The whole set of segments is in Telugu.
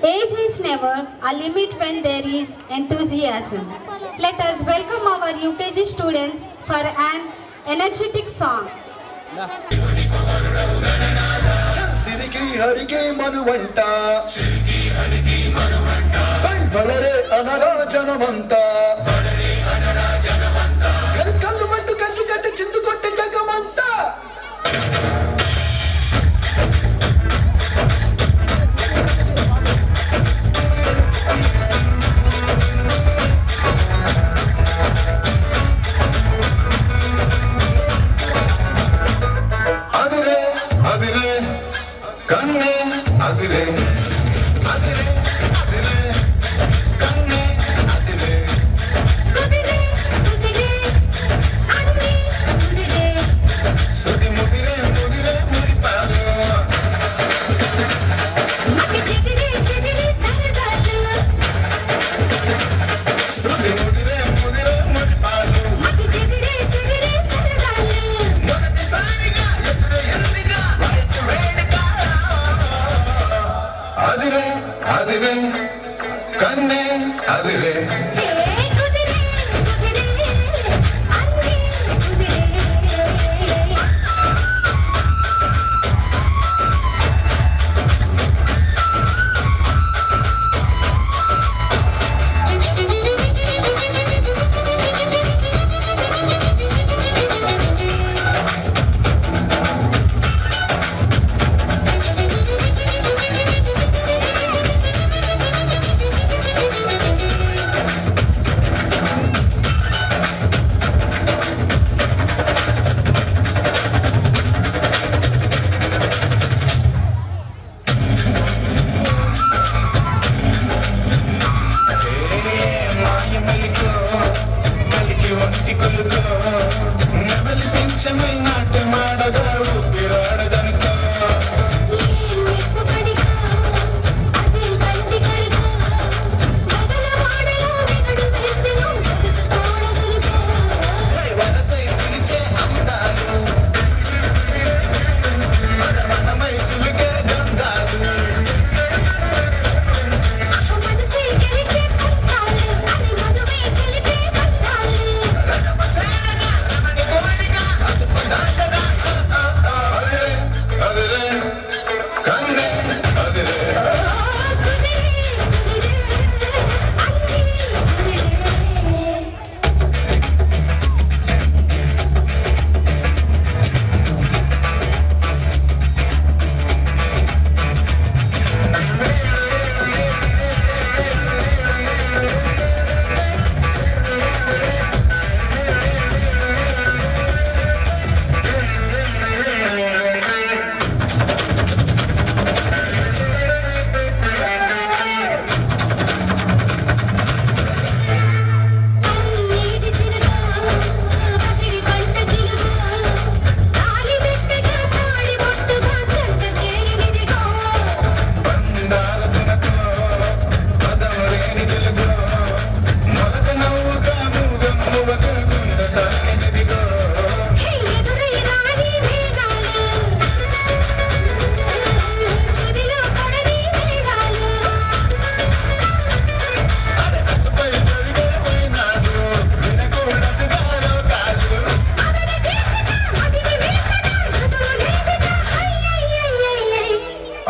Age is never a limit when there is enthusiasm. Let us welcome our UKG students for an energetic song. సిరికి హరికి మనువంట బలరే అనరా జనమంతా కల్లు మంటు కంచు కట్టి చిందు కొట్టి జగమంతా కన్నే అదిరే అదిరే అదిరే కన్నే అదిరే కుదిరే కుదిరే అన్ని కుదిరే సుది ముదిరే ముదిరే మురిపాలు మకి చెదిరే చెదిరే సరదాలు సుది ముదిరే ముదిరే మురిపాలు మకి చెదిరే చెదిరే సరదాలు మొదటిసారిగా ఎదురు ఎందిగా వయసు వేడుక అదిరే అదిరే కన్నే అదిరే నాట్య మాడగా ఊపిరాడదనుకో వరసై పిలిచే అందాలు మనమై సులుగే గంధాలు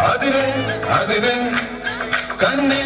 అదిరే అదిరే కన్నే